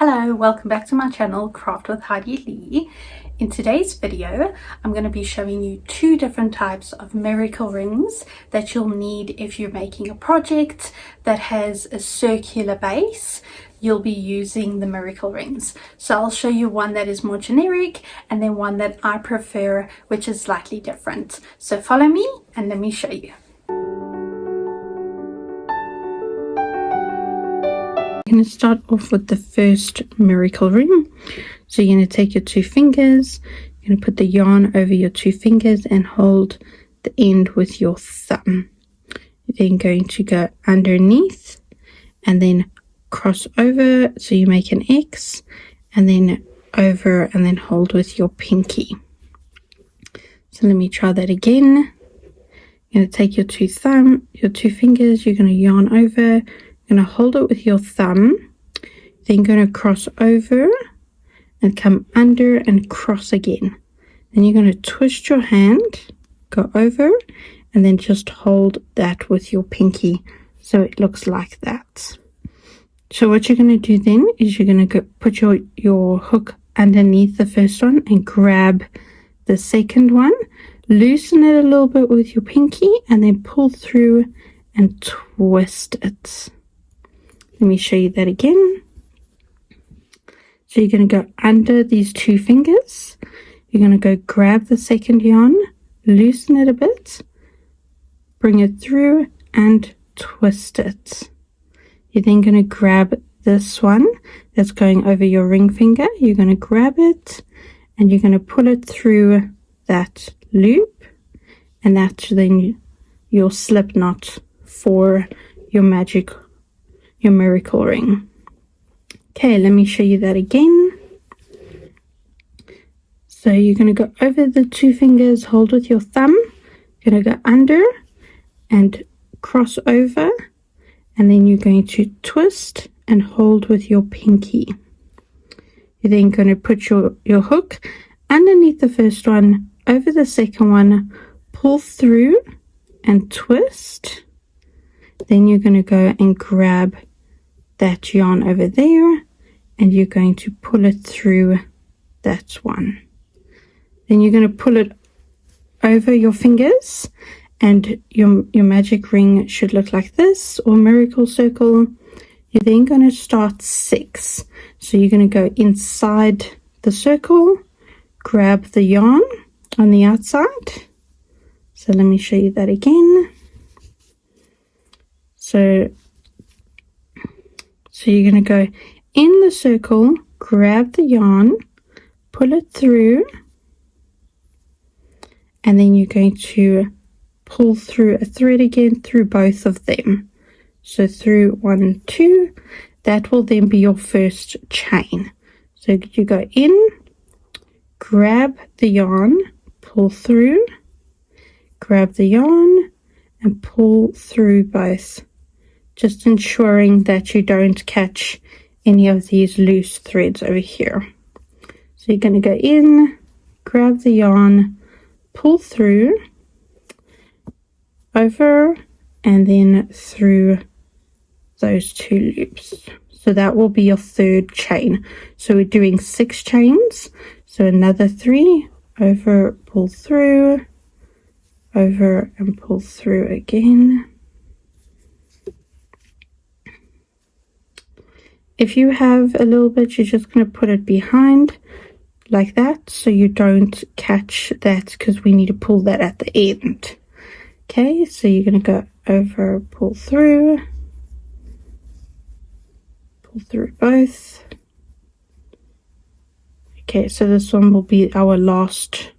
Hello, welcome back to my channel, Craft with Heidi-Leigh. In today's video, I'm going to be showing you two different types of miracle rings that you'll need if you're making a project that has a circular base. You'll be using the miracle rings. So I'll show you one that is more generic and then one that I prefer, which is slightly different. So follow me and let me show you. I'm going to start off with the first miracle ring. So you're going to take your two fingers, you're going to put the yarn over your two fingers and hold the end with your thumb. You're then going to go underneath and then cross over, so you make an X, and then over and then hold with your pinky. So let me try that again. You're going to take your two fingers, you're going to yarn over, you're going to hold it with your thumb, then going to cross over and come under and cross again. Then you're going to twist your hand, go over, and then just hold that with your pinky so it looks like that. So what you're going to do then is you're going to put your hook underneath the first one and grab the second one, loosen it a little bit with your pinky, and then pull through and twist it. Let me show you that again. So you're going to go under these two fingers. You're going to go grab the second yarn, loosen it a bit, bring it through and twist it. You're then going to grab this one that's going over your ring finger. You're going to grab it and you're going to pull it through that loop, and that's then your slip knot for your miracle ring. Okay, let me show you that again. So you're going to go over the two fingers, hold with your thumb, you're going to go under and cross over, and then you're going to twist and hold with your pinky. You're then going to put your hook underneath the first one, over the second one, pull through and twist. Then you're going to go and grab that yarn over there and you're going to pull it through that one. Then you're going to pull it over your fingers and your magic ring should look like this, or miracle circle. You're then going to start 6. So you're going to go inside the circle, grab the yarn on the outside. So let me show you that again. So you're going to go in the circle, grab the yarn, pull it through, and then you're going to pull through a thread again through both of them. So through 1 and 2, that will then be your first chain. So you go in, grab the yarn, pull through, grab the yarn, and pull through both, just ensuring that you don't catch any of these loose threads over here. So you're going to go in, grab the yarn, pull through, over, and then through those 2 loops. So that will be your third chain. So we're doing 6 chains. So another 3, over, pull through, over, and pull through again. If you have a little bit, you're just going to put it behind like that so you don't catch that, because we need to pull that at the end. Okay, so you're going to go over, pull through both. Okay, so this one will be our last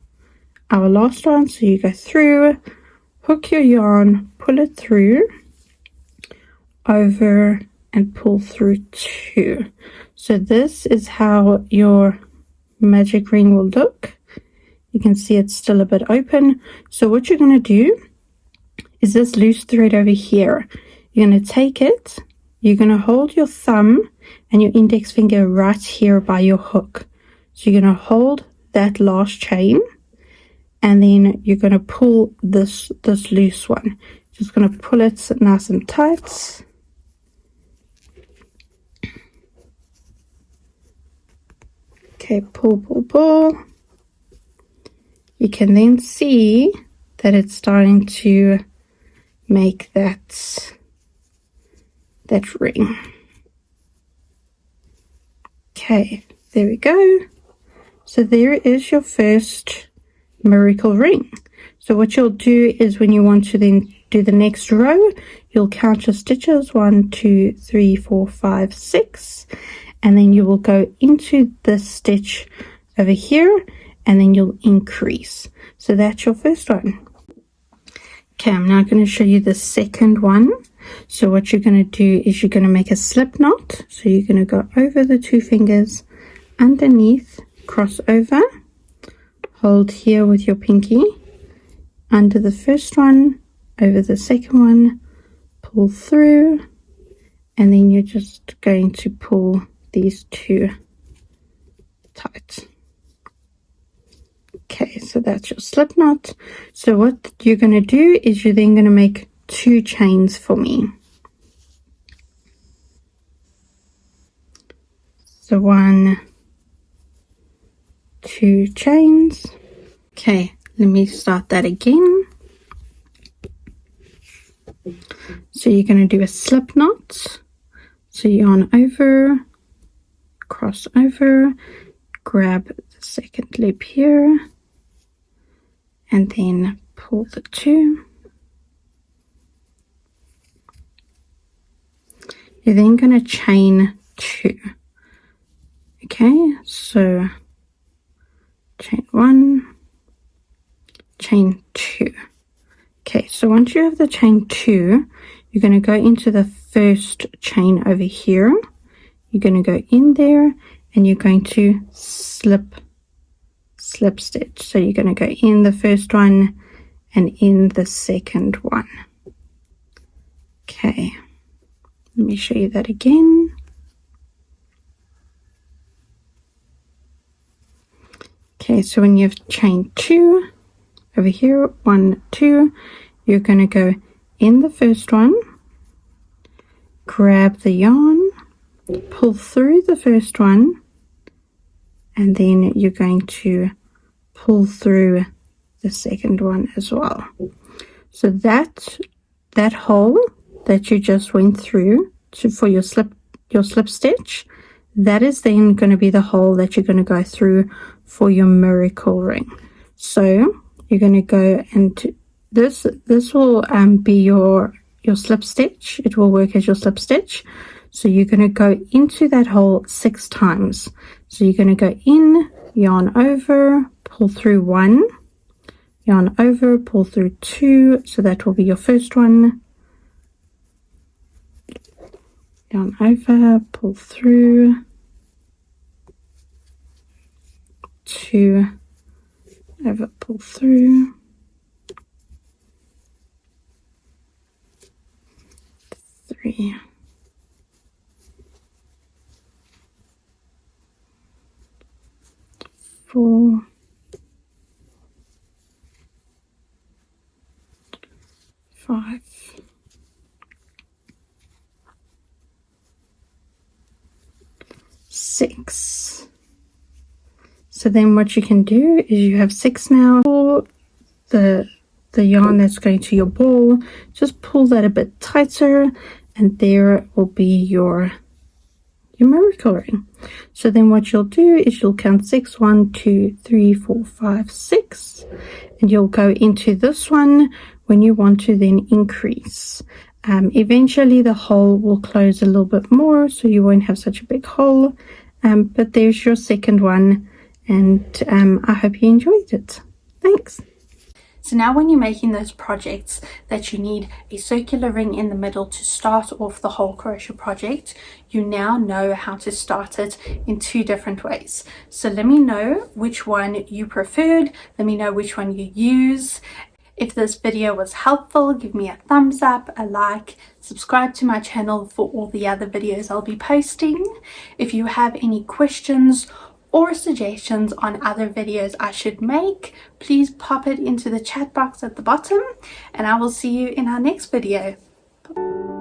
one. So you go through, hook your yarn, pull it through, over, and pull through 2. So this is how your magic ring will look. You can see it's still a bit open. So what you're going to do is this loose thread over here. You're going to take it, you're going to hold your thumb and your index finger right here by your hook. So you're going to hold that last chain, and then you're going to pull this loose one. Just going to pull it nice and tight. Okay, pull, pull, pull. You can then see that it's starting to make that ring. Okay, there we go. So there is your first miracle ring. So what you'll do is when you want to then do the next row, you'll count your stitches 1, 2, 3, 4, 5, 6, and then you will go into this stitch over here, and then you'll increase. So that's your first one. Okay, I'm now going to show you the second one. So what you're going to do is you're going to make a slip knot. So you're going to go over the 2 fingers, underneath, cross over, hold here with your pinky, under the first one, over the second one, pull through, and then you're just going to pull these 2 tight. Okay, so that's your slip knot. So what you're going to do is you're then going to make 2 chains for me. So 1, 2 chains. Okay, let me start that again. So you're going to do a slip knot. So yarn over, cross over, grab the second loop here, and then pull the 2. You're then going to chain 2. Okay, so chain 1, chain 2. Okay, so once you have the chain 2, you're going to go into the first chain over here. You're going to go in there, and you're going to slip stitch. So you're going to go in the first one and in the second one. Okay, let me show you that again. Okay, so when you have chain 2 over here, 1, 2, you're going to go in the first one, grab the yarn, pull through the first one, and then you're going to pull through the second one as well. So that hole that you just went through for your slip stitch, that is then going to be the hole that you're going to go through for your miracle ring. So you're going to go and this will be your slip stitch. It will work as your slip stitch. So you're going to go into that hole 6 times. So you're going to go in, yarn over, pull through 1, yarn over, pull through 2. So that will be your first one. Yarn over, pull through, 2, over, pull through, 3, 4, 5, 6. So then what you can do is you have 6 now. For the yarn that's going to your ball, just pull that a bit tighter, and there will be your miracle ring. So then what you'll do is you'll count 6, 1, 2, 3, 4, 5, 6, and you'll go into this one when you want to then increase. Eventually the hole will close a little bit more, so you won't have such a big hole, but there's your second one, and I hope you enjoyed it. Thanks. So now when you're making those projects that you need a circular ring in the middle to start off the whole crochet project, you now know how to start it in 2 different ways. So let me know which one you preferred. Let me know which one you use. If this video was helpful, give me a thumbs up, a like, subscribe to my channel for all the other videos I'll be posting. If you have any questions or suggestions on other videos I should make, please pop it into the chat box at the bottom, and I will see you in our next video. Bye.